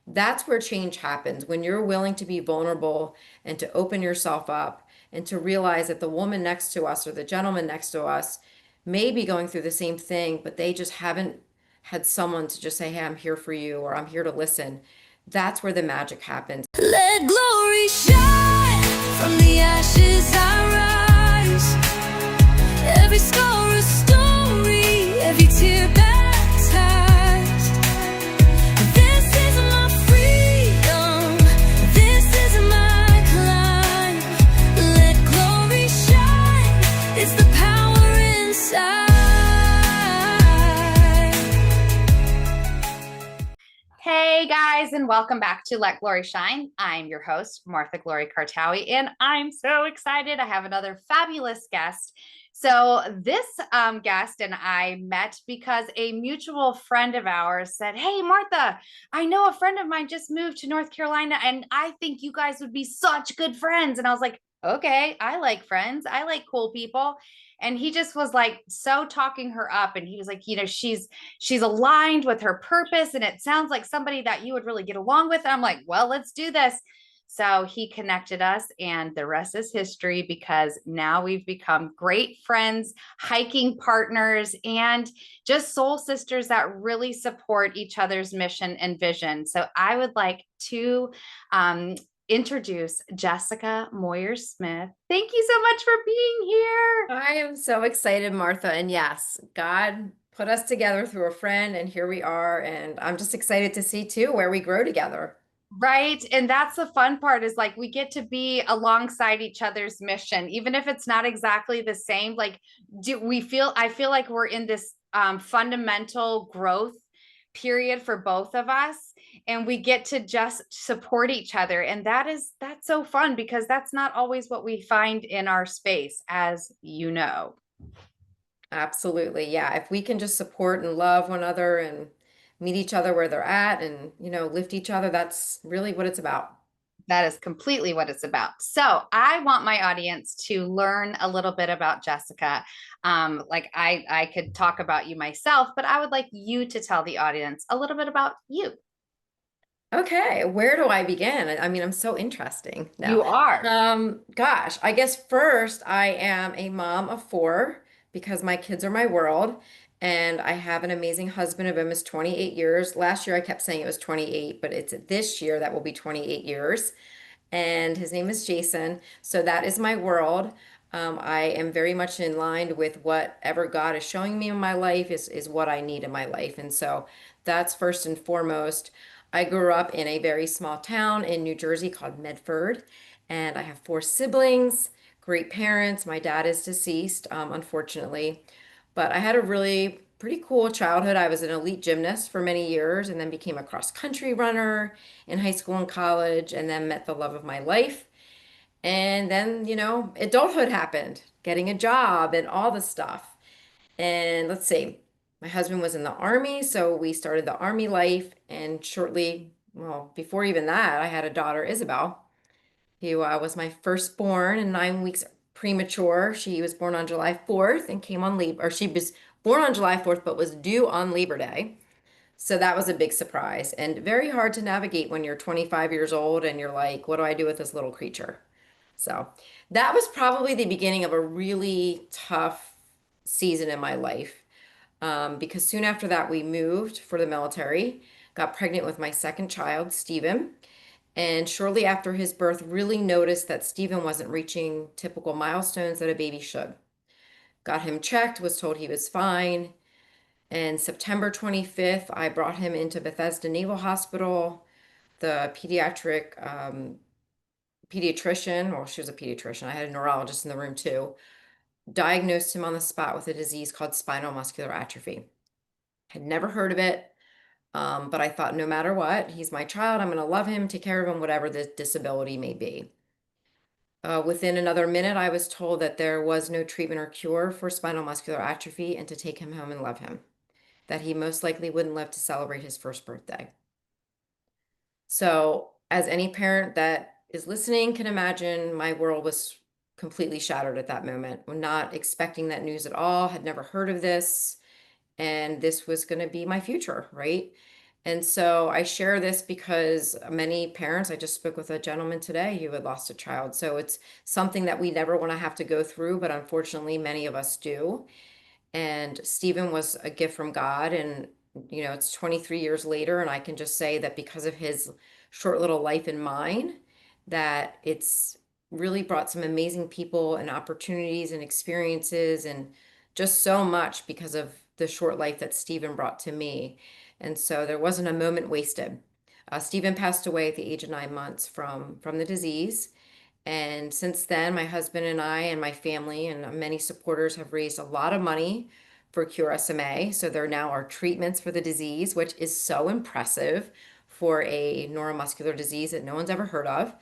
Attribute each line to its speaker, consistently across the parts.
Speaker 1: That's where change happens when you're willing to be vulnerable and to open yourself up and to realize that the woman next to us or the gentleman next to us may be going through the same thing, but they just haven't had someone to just say, hey, I'm here for you, or I'm here to listen. That's where the magic happens.
Speaker 2: Let glory shine from the ashes I rise. Every scar a story, every tear baptized. This is my freedom, this is my climb. Let glory shine, it's the power inside.
Speaker 3: Hey guys, and welcome back to Let Glory Shine. I'm your host, Martha Glory Kartaoui, and I'm so excited. I have another fabulous guest. So this guest and I met because a mutual friend of ours said, hey, Martha, I know a friend of mine just moved to North Carolina, and I think you guys would be such good friends. And I was like, okay, I like friends. I like cool people. And he just was like so talking her up. And he was like, she's aligned with her purpose, and it sounds like somebody that you would really get along with. And I'm like, well, let's do this. So he connected us, and the rest is history, because now we've become great friends, hiking partners, and just soul sisters that really support each other's mission and vision. So I would like to introduce Jessica Moyer Smith. Thank you so much for being here.
Speaker 1: I am so excited, Martha. And yes, God put us together through a friend, and here we are. And I'm just excited to see too where we grow together.
Speaker 3: Right. And that's the fun part, is like we get to be alongside each other's mission, even if it's not exactly the same. Like, I feel like we're in this fundamental growth period for both of us, and we get to just support each other. And that's so fun, because that's not always what we find in our space, as you know.
Speaker 1: Absolutely. Yeah. If we can just support and love one another and meet each other where they're at and, lift each other, that's really what it's about.
Speaker 3: That is completely what it's about. So I want my audience to learn a little bit about Jessica. Like I could talk about you myself, but I would like you to tell the audience a little bit about you.
Speaker 1: Okay, where do I begin? I mean, I'm so interesting. No.
Speaker 3: You are.
Speaker 1: Gosh, I guess first I am a mom of four because my kids are my world. And I have an amazing husband of almost 28 years. Last year I kept saying it was 28, but it's this year that will be 28 years. And his name is Jason. So that is my world. I am very much in line with whatever God is showing me in my life is what I need in my life. And so that's first and foremost. I grew up in a very small town in New Jersey called Medford, and I have four siblings, great parents. My dad is deceased, unfortunately, but I had a really pretty cool childhood. I was an elite gymnast for many years and then became a cross country runner in high school and college, and then met the love of my life. And then, adulthood happened, getting a job and all the stuff. And let's see, my husband was in the army, so we started the army life. And shortly, well, before even that, I had a daughter, Isabel, who was my firstborn and 9 weeks premature. She was born on July 4th and came on Labor, or she was born on July 4th, but was due on Labor Day. So that was a big surprise and very hard to navigate when you're 25 years old and you're like, what do I do with this little creature? So that was probably the beginning of a really tough season in my life, because soon after that, we moved for the military, got pregnant with my second child, Stephen. And shortly after his birth, really noticed that Stephen wasn't reaching typical milestones that a baby should. Got him checked, was told he was fine. And September 25th, I brought him into Bethesda Naval Hospital. The pediatrician, well, she was a pediatrician. I had a neurologist in the room too, diagnosed him on the spot with a disease called spinal muscular atrophy. Had never heard of it, but I thought no matter what, he's my child. I'm going to love him, take care of him, whatever the disability may be. Within another minute, I was told that there was no treatment or cure for spinal muscular atrophy and to take him home and love him, that he most likely wouldn't live to celebrate his first birthday. So, as any parent that is listening can imagine, my world was completely shattered at that moment. I'm not expecting that news at all, had never heard of this, and this was going to be my future, right? And so I share this because many parents, I just spoke with a gentleman today who had lost a child. So it's something that we never want to have to go through, but unfortunately, many of us do. And Stephen was a gift from God. And, it's 23 years later. And I can just say that because of his short little life and mine, that it's really brought some amazing people and opportunities and experiences and just so much because of the short life that Stephen brought to me. And so there wasn't a moment wasted. Stephen passed away at the age of 9 months from the disease. And since then, my husband and I and my family and many supporters have raised a lot of money for Cure SMA. So there now are treatments for the disease, which is so impressive for a neuromuscular disease that no one's ever heard of.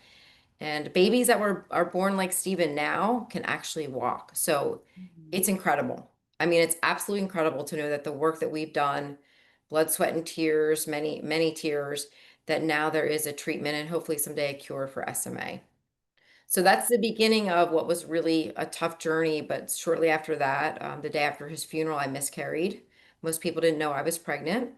Speaker 1: And babies that are born like Stephen now can actually walk. So
Speaker 3: Mhm.
Speaker 1: it's incredible. I mean, it's absolutely incredible to know that the work that we've done, blood, sweat, and tears, many, many tears, that now there is a treatment and hopefully someday a cure for SMA. So that's the beginning of what was really a tough journey. But shortly after that, the day after his funeral, I miscarried. Most people didn't know I was pregnant.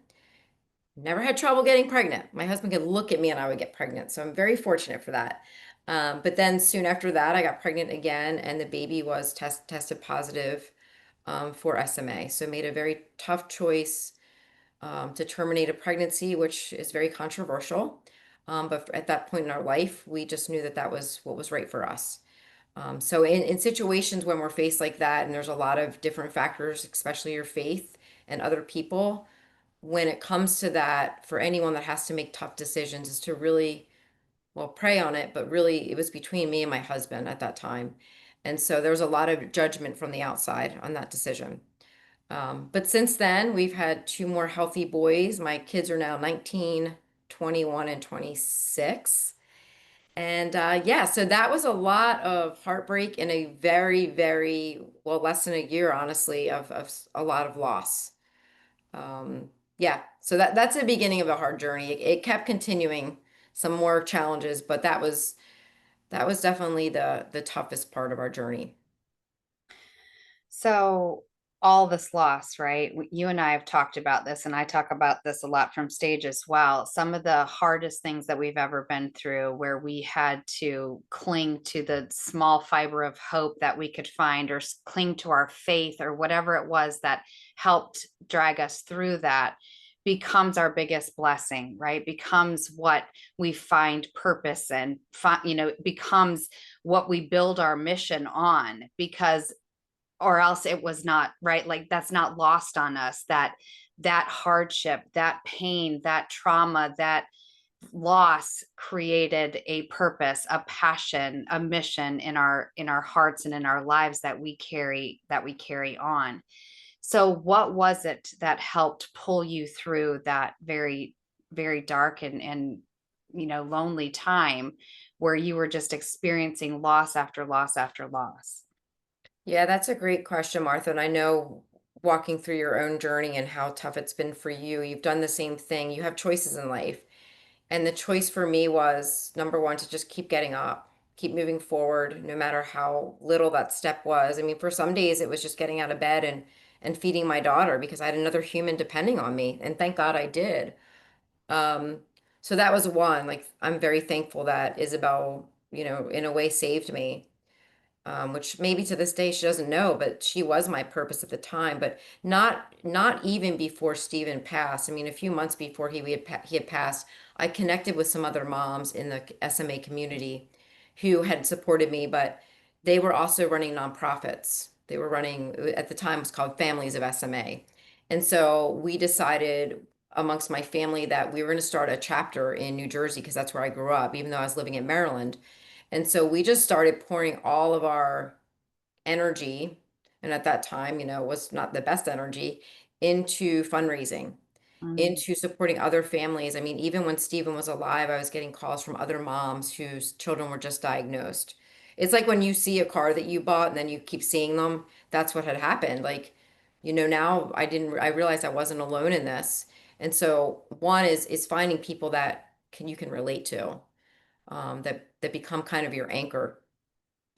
Speaker 1: Never had trouble getting pregnant. My husband could look at me and I would get pregnant. So I'm very fortunate for that. But then soon after that, I got pregnant again, and the baby was tested positive for SMA. So made a very tough choice to terminate a pregnancy, which is very controversial. But at that point in our life, we just knew that that was what was right for us. So in situations when we're faced like that, and there's a lot of different factors, especially your faith and other people, when it comes to that, for anyone that has to make tough decisions, is to really, well, pray on it, but really it was between me and my husband at that time. And so there was a lot of judgment from the outside on that decision. But since then, we've had two more healthy boys. My kids are now 19, 21, and 26. And yeah, so that was a lot of heartbreak in a very, very, well, less than a year, honestly, of a lot of loss. Yeah, so that's the beginning of a hard journey. It kept continuing, some more challenges, but that was definitely the toughest part of our journey.
Speaker 3: So all this loss, right? You and I have talked about this, and I talk about this a lot from stage as well. Some of the hardest things that we've ever been through, where we had to cling to the small fiber of hope that we could find, or cling to our faith, or whatever it was that helped drag us through that, becomes our biggest blessing, right? Becomes what we find purpose in, becomes what we build our mission on, because or else it was not right. Like, that's not lost on us, that hardship, that pain, that trauma, that loss created a purpose, a passion, a mission in our hearts and in our lives that we carry on. So what was it that helped pull you through that very, very dark and lonely time, where you were just experiencing loss after loss after loss?
Speaker 1: Yeah, that's a great question, Martha. And I know, walking through your own journey and how tough it's been for you, you've done the same thing. You have choices in life. And the choice for me was, number one, to just keep getting up, keep moving forward, no matter how little that step was. I mean, for some days it was just getting out of bed and feeding my daughter because I had another human depending on me. And thank God I did. Um, so that was one. Like, I'm very thankful that Isabel, in a way saved me, which maybe to this day she doesn't know, but she was my purpose at the time. But not even before Stephen passed. I mean, a few months before he had passed, I connected with some other moms in the SMA community who had supported me, but they were also running nonprofits. They were running, at the time, it was called Families of SMA. And so we decided amongst my family that we were going to start a chapter in New Jersey because that's where I grew up, even though I was living in Maryland. And so we just started pouring all of our energy, and at that time, was not the best energy, into fundraising,
Speaker 3: Mm.
Speaker 1: into supporting other families. I mean, even when Stephen was alive, I was getting calls from other moms whose children were just diagnosed. It's like when you see a car that you bought and then you keep seeing them, that's what had happened. Like, now I realized I wasn't alone in this. And so one is finding people that you can relate to, that become kind of your anchor.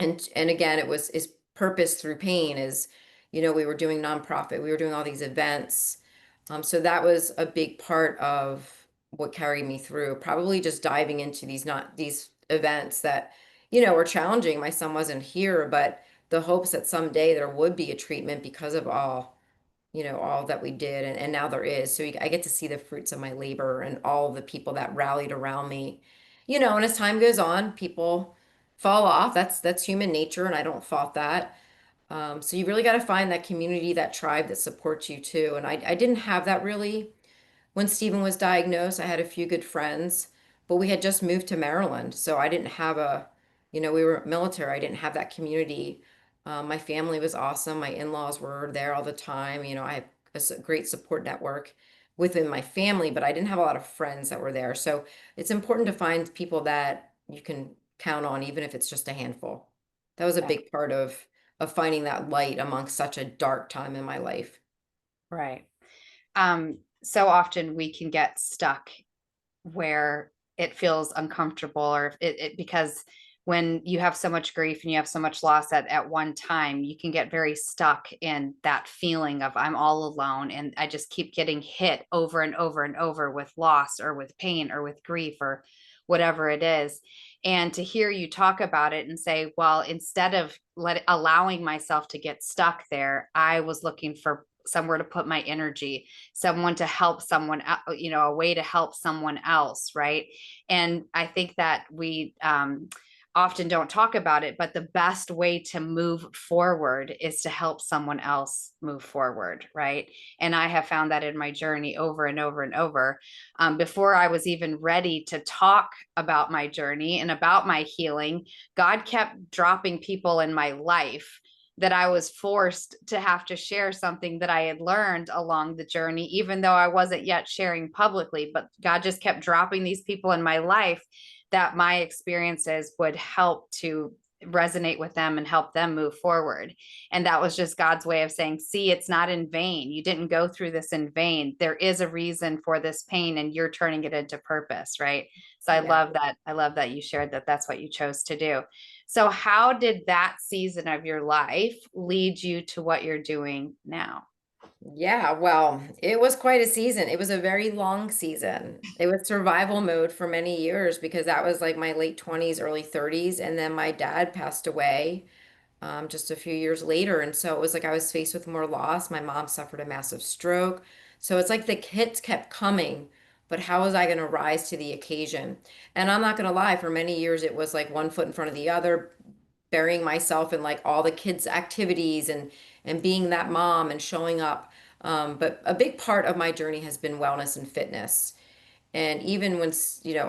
Speaker 1: And again, it was is purpose through pain. Is we were doing nonprofit, we were doing all these events. So that was a big part of what carried me through. Probably just diving into these events that, were challenging. My son wasn't here, but the hopes that someday there would be a treatment because of all that we did, and now there is. So I get to see the fruits of my labor and all the people that rallied around me. And as time goes on, people fall off. That's human nature, and I don't fault that. So you really got to find that community, that tribe that supports you too. And I didn't have that really when Stephen was diagnosed. I had a few good friends, but we had just moved to Maryland. So I didn't have we were military. I didn't have that community. My family was awesome. My in-laws were there all the time. I have a great support network within my family, but I didn't have a lot of friends that were there. So it's important to find people that you can count on, even if it's just a handful. That was a
Speaker 3: Yeah.
Speaker 1: big part of finding that light amongst such a dark time in my life.
Speaker 3: Right. So often we can get stuck where it feels uncomfortable, or because when you have so much grief and you have so much loss at one time, you can get very stuck in that feeling of I'm all alone, and I just keep getting hit over and over and over with loss or with pain or with grief or whatever it is. And to hear you talk about it and say, well, instead of allowing myself to get stuck there, I was looking for somewhere to put my energy, someone to help someone, a way to help someone else, right? And I think that we often don't talk about it, but the best way to move forward is to help someone else move forward, right? And I have found that in my journey over and over and over. Before I was even ready to talk about my journey and about my healing, God kept dropping people in my life that I was forced to have to share something that I had learned along the journey, even though I wasn't yet sharing publicly. But God just kept dropping these people in my life that my experiences would help to resonate with them and help them move forward. And that was just God's way of saying, see, it's not in vain. You didn't go through this in vain. There is a reason for this pain, and you're turning it into purpose, right? So I
Speaker 1: Yeah.
Speaker 3: love that. I love that you shared that that's what you chose to do. So, how did that season of your life lead you to what you're doing now?
Speaker 1: Yeah, well, it was quite a season. It was a very long season. It was survival mode for many years because that was like my late 20s, early 30s. And then my dad passed away just a few years later. And so it was like I was faced with more loss. My mom suffered a massive stroke. So it's like the hits kept coming, but how was I going to rise to the occasion? And I'm not going to lie, for many years, it was like one foot in front of the other, burying myself in like all the kids' activities and being that mom and showing up. But a big part of my journey has been wellness and fitness. And even when,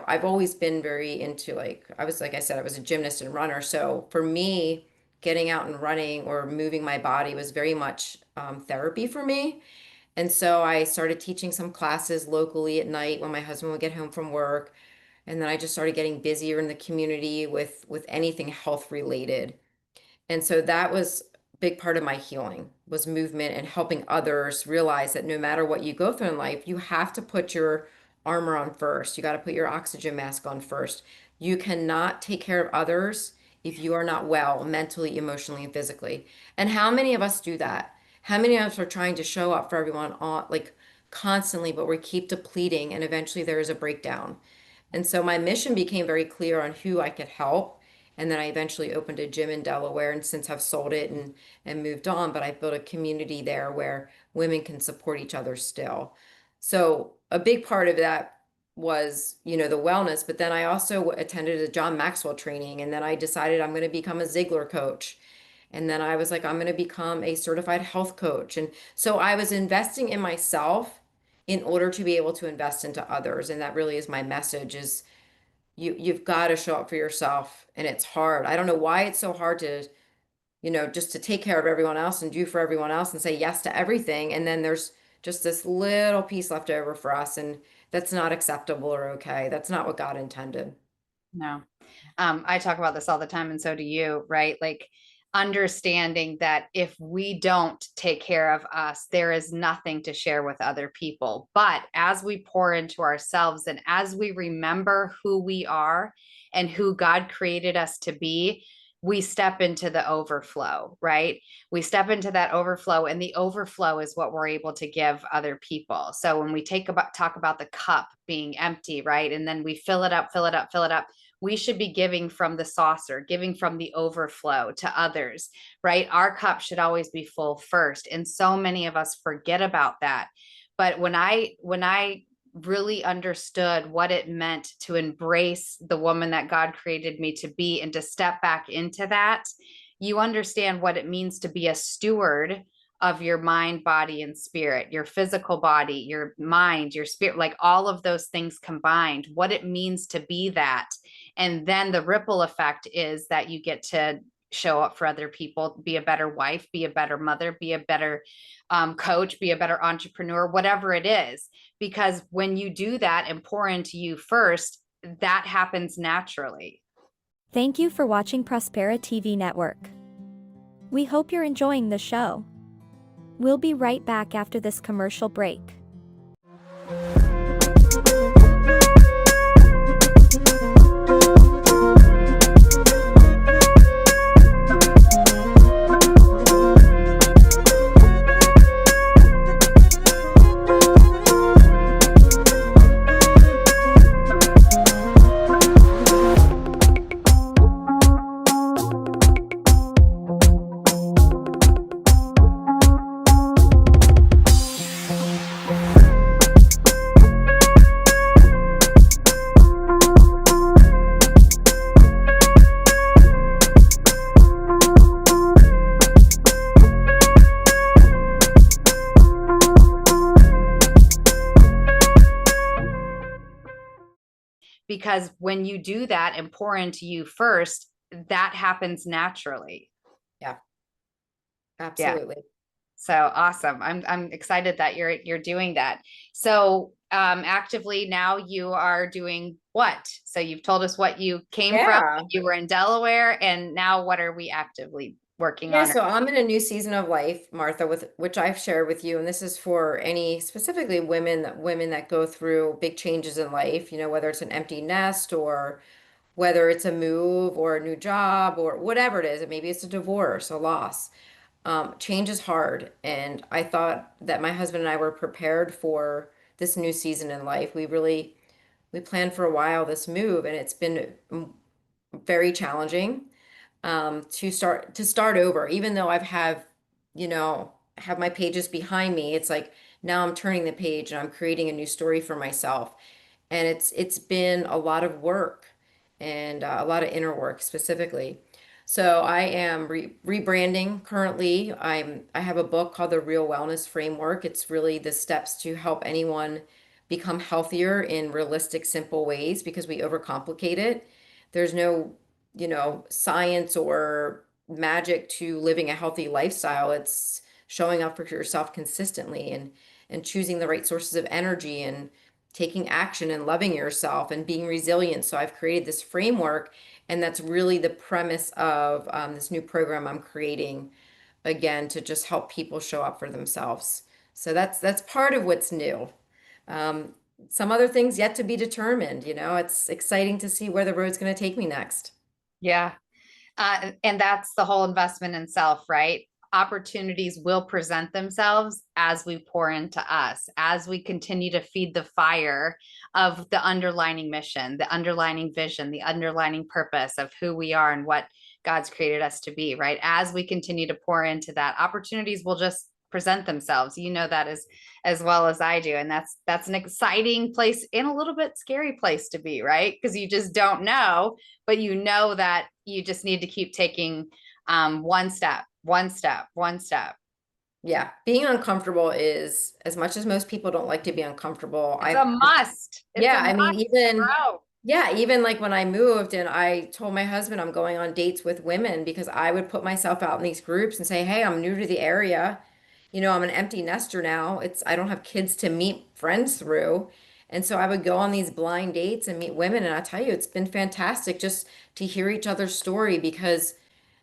Speaker 1: I've always been very into like, like I said, I was a gymnast and runner. So for me, getting out and running or moving my body was very much therapy for me. And so I started teaching some classes locally at night when my husband would get home from work. And then I just started getting busier in the community with anything health related. And so that was a big part of my healing was movement and helping others realize that no matter what you go through in life, you have to put your armor on first. You got to put your oxygen mask on first. You cannot take care of others if you are not well mentally, emotionally, and physically. And how many of us do that? How many of us are trying to show up for everyone on like constantly, but we keep depleting and eventually there is a breakdown. And so my mission became very clear on who I could help. And then I eventually opened a gym in Delaware and since I've sold it and moved on, but I built a community there where women can support each other still. So a big part of that was, the wellness, but then I also attended a John Maxwell training and then I decided I'm going to become a Ziegler coach. And then I was like, I'm going to become a certified health coach. And so I was investing in myself in order to be able to invest into others. And that really is my message is you've got to show up for yourself and it's hard. I don't know why it's so hard to, just to take care of everyone else and do for everyone else and say yes to everything. And then there's just this little piece left over for us and that's not acceptable or okay. That's not what God intended.
Speaker 3: No. I talk about this all the time, and so do you, right? Like understanding that if we don't take care of us, there is nothing to share with other people. But as we pour into ourselves and as we remember who we are and who God created us to be, we step into the overflow, right? We step into that overflow, and the overflow is what we're able to give other people. So when we talk about the cup being empty, right? And then we fill it up, fill it up, fill it up. We should be giving from the saucer, giving from the overflow to others, right? Our cup should always be full first. And so many of us forget about that. But when I really understood what it meant to embrace the woman that God created me to be and to step back into that, you understand what it means to be a steward of your mind, body, and spirit, your physical body, your mind, your spirit, like all of those things combined, what it means to be that. And then the ripple effect is that you get to show up for other people, be a better wife, be a better mother, be a better coach, be a better entrepreneur, whatever it is. Because when you do that and pour into you first, that happens naturally.
Speaker 2: Thank you for watching Prospera TV Network. We hope you're enjoying the show. We'll be right back after this commercial break.
Speaker 3: Because when you do that and pour into you first, that happens naturally.
Speaker 1: Yeah,
Speaker 3: Yeah.
Speaker 1: absolutely.
Speaker 3: So awesome. I'm excited that you're doing that. So actively now you are doing what? So you've told us what you came from.
Speaker 1: Yeah.
Speaker 3: You were in Delaware, and now what are we actively working
Speaker 1: Yeah,
Speaker 3: on?
Speaker 1: so I'm in a new season of life, Martha, with which I've shared with you, and this is for any specifically women that go through big changes in life, whether it's an empty nest or whether it's a move or a new job or whatever it is. Maybe it's a divorce, a loss. Change is hard, and I thought that my husband and I were prepared for this new season in life. We planned for a while this move, and it's been very challenging to start over. Even though have my pages behind me, it's like now I'm turning the page and I'm creating a new story for myself, and it's been a lot of work and a lot of inner work specifically. So I am rebranding currently. I have a book called The Real Wellness Framework. It's really the steps to help anyone become healthier in realistic, simple ways because we overcomplicate it. There's no, science or magic to living a healthy lifestyle. It's showing up for yourself consistently and choosing the right sources of energy and taking action and loving yourself and being resilient. So I've created this framework, and that's really the premise of this new program I'm creating, again, to just help people show up for themselves. So that's part of what's new. Um, some other things yet to be determined. It's exciting to see where the road's going to take me next.
Speaker 3: Yeah. And that's the whole investment in self, right? Opportunities will present themselves as we pour into us, as we continue to feed the fire of the underlining mission, the underlining vision, the underlining purpose of who we are and what God's created us to be, right? As we continue to pour into that, opportunities will just present themselves. You know that as well as I do. And that's an exciting place and a little bit scary place to be, right? Because you just don't know, but you know that you just need to keep taking one step, one step, one step.
Speaker 1: Yeah, being uncomfortable is, as much as most people don't like to be uncomfortable.
Speaker 3: It's a must. It's
Speaker 1: Yeah,
Speaker 3: a
Speaker 1: I mean,
Speaker 3: must to grow.
Speaker 1: even like when I moved and I told my husband I'm going on dates with women because I would put myself out in these groups and say, "Hey, I'm new to the area. I'm an empty nester now. I don't have kids to meet friends through." And so I would go on these blind dates and meet women, and I tell you, it's been fantastic just to hear each other's story because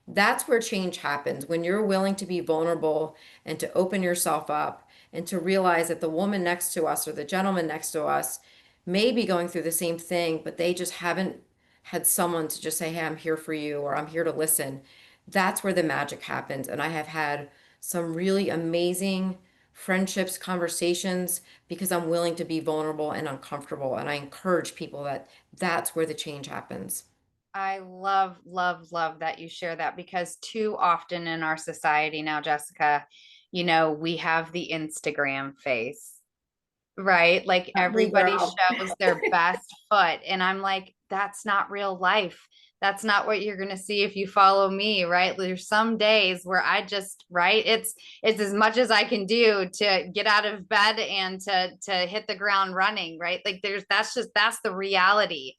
Speaker 1: that's where change happens when you're willing to be vulnerable and to open yourself up and to realize that the woman next to us or the gentleman next to us may be going through the same thing, but they just haven't had someone to just say, hey, I'm here for you, or I'm here to listen, that's where the magic happens. And I have had some really amazing friendships, conversations, because I'm willing to be vulnerable and uncomfortable. And I encourage people that that's where the change happens.
Speaker 3: I love, love, love that you share that because too often in our society now, Jessica, we have the Instagram face, right? Like
Speaker 1: Not me,
Speaker 3: everybody
Speaker 1: girl.
Speaker 3: shows their best foot. And I'm like, that's not real life. That's not what you're going to see if you follow me, right? There's some days where I just, right? It's as much as I can do to get out of bed and to hit the ground running, right? Like that's the reality.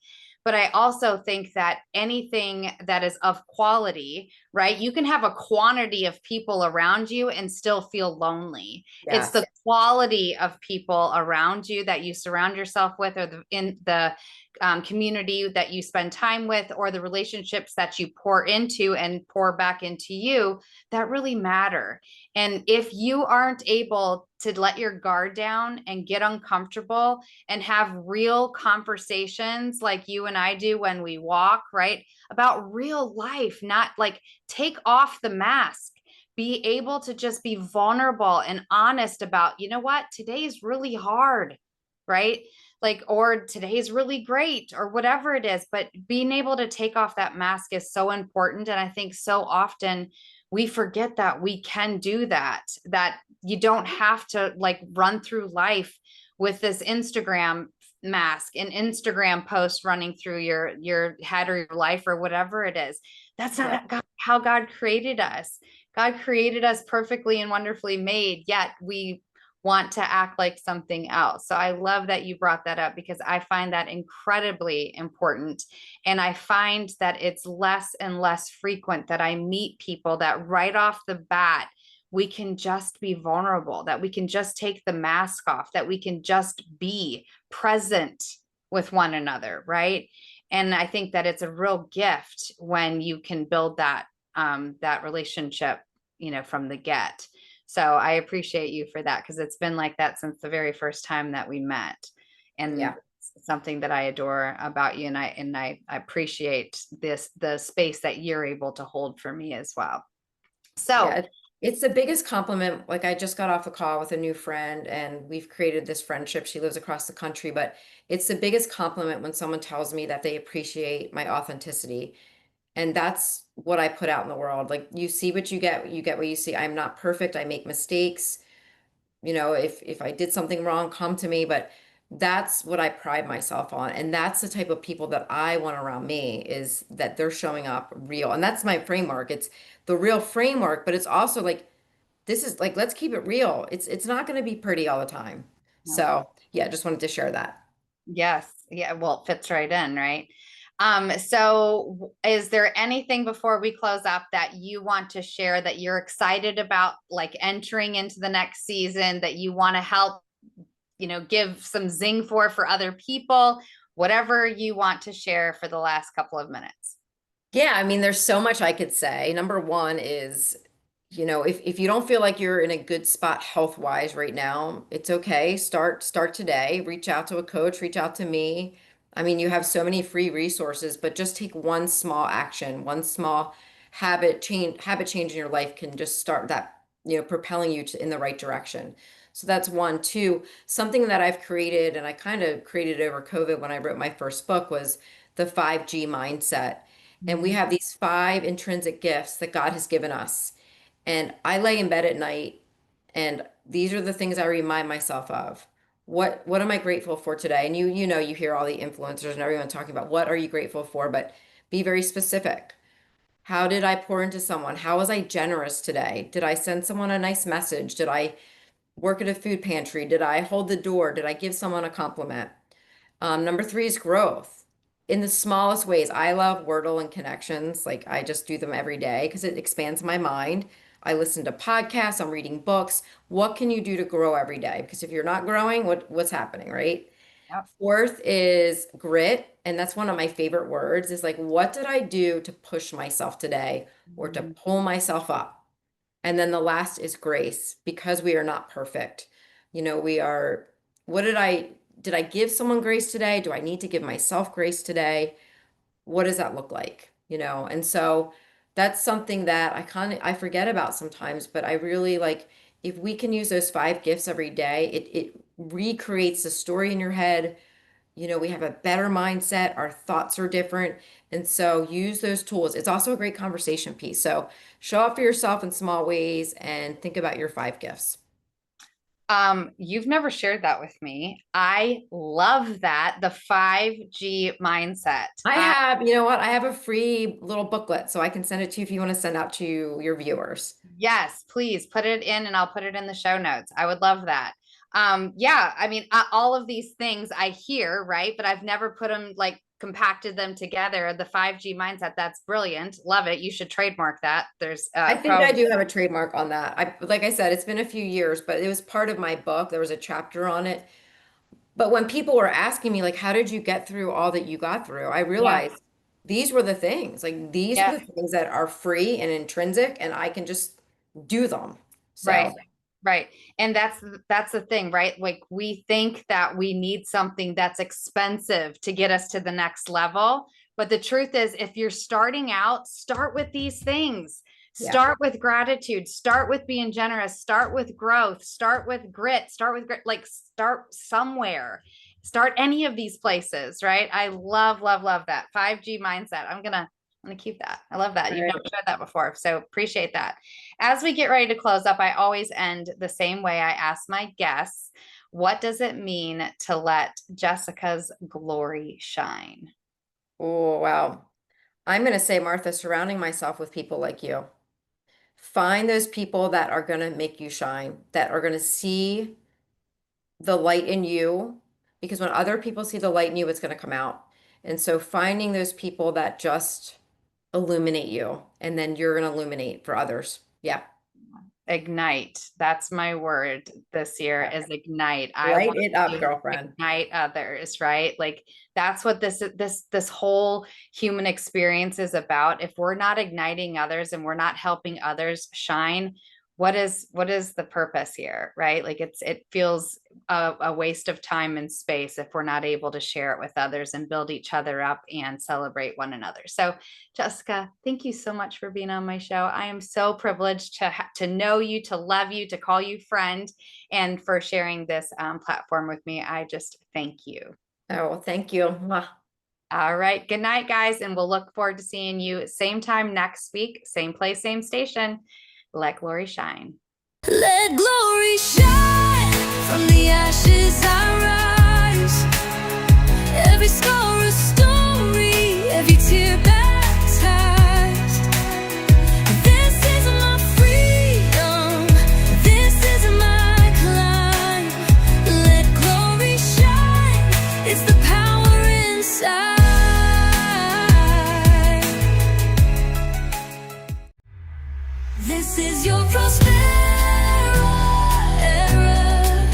Speaker 3: But I also think that anything that is of quality, right? You can have a quantity of people around you and still feel lonely. It's
Speaker 1: Yes.
Speaker 3: the quality of people around you that you surround yourself with, or in the community that you spend time with, or the relationships that you pour into and pour back into you that really matter. And if you aren't able to let your guard down and get uncomfortable and have real conversations like you and I do when we walk, right? About real life, not like take off the mask, be able to just be vulnerable and honest about, you know what, today's really hard, right? Like, or today's really great, or whatever it is. But being able to take off that mask is so important. And I think so often we forget that we can do that, that you don't have to like run through life with this Instagram mask and Instagram post running through your head or your life or whatever it is. That's
Speaker 1: Yeah.
Speaker 3: not how God created us. God created us perfectly and wonderfully made, yet we want to act like something else. So I love that you brought that up because I find that incredibly important. And I find that it's less and less frequent that I meet people that right off the bat, we can just be vulnerable, that we can just take the mask off, that we can just be present with one another, right? And I think that it's a real gift when you can build that relationship, from the get. So I appreciate you for that because it's been like that since the very first time that we met. And
Speaker 1: Yeah.
Speaker 3: something that I adore about you, and I appreciate the space that you're able to hold for me as well. So
Speaker 1: Yeah, it's the biggest compliment. Like I just got off a call with a new friend and we've created this friendship. She lives across the country, but it's the biggest compliment when someone tells me that they appreciate my authenticity. And that's what I put out in the world. Like you see what you get what you see. I'm not perfect. I make mistakes. If I did something wrong, come to me, but that's what I pride myself on. And that's the type of people that I want around me is that they're showing up real. And that's my framework. It's the real framework, but it's also like this is like let's keep it real. It's not going to be pretty all the time.
Speaker 3: no.
Speaker 1: So, yeah, just wanted to share that.
Speaker 3: Yes. Yeah. Well, it fits right in, right? So is there anything before we close up that you want to share that you're excited about, like entering into the next season, that you want to help, give some zing for other people, whatever you want to share for the last couple of minutes?
Speaker 1: Yeah, I mean, there's so much I could say. Number one is, if you don't feel like you're in a good spot health wise right now, it's okay. Start today. Reach out to a coach, reach out to me. I mean, you have so many free resources, but just take one small action, one small habit change in your life can just start that, propelling you in the right direction. So that's one. Two, something that I've created and I kind of created over COVID when I wrote my first book was the 5G mindset. And we
Speaker 3: Mhm.
Speaker 1: have these five intrinsic gifts that God has given us. And I lay in bed at night, and these are the things I remind myself of. What am I grateful for today? And you hear all the influencers and everyone talking about what are you grateful for, but be very specific. How did I pour into someone? How was I generous today? Did I send someone a nice message? Did I work at a food pantry? Did I hold the door? Did I give someone a compliment? Number three is growth in the smallest ways. I love Wordle and connections. Like I just do them every day because it expands my mind. I listen to podcasts, I'm reading books. What can you do to grow every day? Because if you're not growing, what's happening, right?
Speaker 3: Yep.
Speaker 1: Fourth is grit, and that's one of my favorite words, is like what did I do to push myself today or to
Speaker 3: Mhm.
Speaker 1: pull myself up? And then the last is grace because we are not perfect. We are, what did I give someone grace today? Do I need to give myself grace today? what does that look like? And so that's something that I forget about sometimes, but I really like if we can use those 5 gifts every day, it recreates the story in your head. We have a better mindset, our thoughts are different. And so use those tools. It's also a great conversation piece. So show up for yourself in small ways and think about your 5 gifts.
Speaker 3: You've never shared that with me. I love that. The 5G mindset.
Speaker 1: You know what? I have a free little booklet, so I can send it to you if you want to send out to your viewers.
Speaker 3: Yes, please put it in and I'll put it in the show notes. I would love that. Yeah, I mean, all of these things I hear, right? But I've never put them like compacted them together. The 5G mindset, that's brilliant. Love it. You should trademark that. There's
Speaker 1: I think I do have a trademark on that. Like I said, it's been a few years, but it was part of my book. There was a chapter on it. But when people were asking me, like, how did you get through all that you got through? I
Speaker 3: yeah,
Speaker 1: realized these were the things. Like, these were
Speaker 3: yeah.
Speaker 1: the things that are free and intrinsic, and I can just do them.
Speaker 3: Right.
Speaker 1: So,
Speaker 3: Right. And that's the thing, right? Like we think that we need something that's expensive to get us to the next level. But the truth is, if you're starting out, start with these things.
Speaker 1: yeah.
Speaker 3: Start with gratitude, start with being generous, start with growth, start with grit, like start somewhere. Start any of these places, right? I love, love, love that 5G mindset. I'm gonna keep that. I love that.
Speaker 1: All
Speaker 3: You've
Speaker 1: right.
Speaker 3: never shared that before. So appreciate that. As we get ready to close up, I always end the same way. I ask my guests, what does it mean to let Jessica's glory shine?
Speaker 1: Oh, wow. I'm going to say, Martha, surrounding myself with people like you. Find those people that are going to make you shine, that are going to see the light in you, because when other people see the light in you, it's going to come out. And so finding those people that just illuminate you, and then you're going to illuminate for others. Yeah.
Speaker 3: Ignite. That's my word this year
Speaker 1: Yeah.
Speaker 3: is ignite. I
Speaker 1: Light
Speaker 3: want
Speaker 1: it up,
Speaker 3: to
Speaker 1: girlfriend.
Speaker 3: ignite others, right? Like that's what this whole human experience is about. If we're not igniting others and we're not helping others shine, what is the purpose here, right? Like it feels a waste of time and space if we're not able to share it with others and build each other up and celebrate one another. So Jessica, thank you so much for being on my show. I am so privileged to know you, to love you, to call you friend, and for sharing this platform with me. I just thank you.
Speaker 1: Oh, well, thank you. Mwah.
Speaker 3: All right. Good night, guys. And we'll look forward to seeing you same time next week, same place, same station. Let glory shine.
Speaker 2: Let glory shine. From the ashes I rise. Every scar a story, every tear baptized. This is my freedom. This is my climb. Let glory shine. It's the power inside. This is your prosperity era,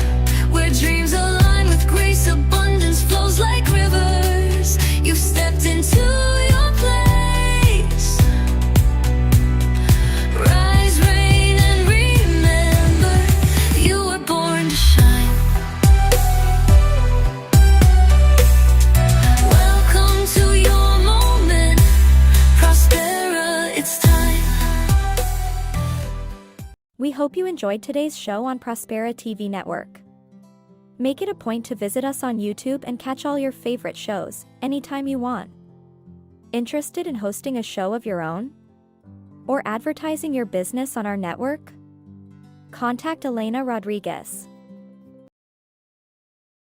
Speaker 2: where dreams align with grace, abundance flows like rivers. You've stepped into your place. Rise, reign, and remember, you were born to shine. Welcome to your moment, Prospera, it's time. We hope you enjoyed today's show on Prospera TV Network. Make it a point to visit us on YouTube and catch all your favorite shows anytime you want. Interested in hosting a show of your own? Or advertising your business on our network? Contact Elena Rodriguez.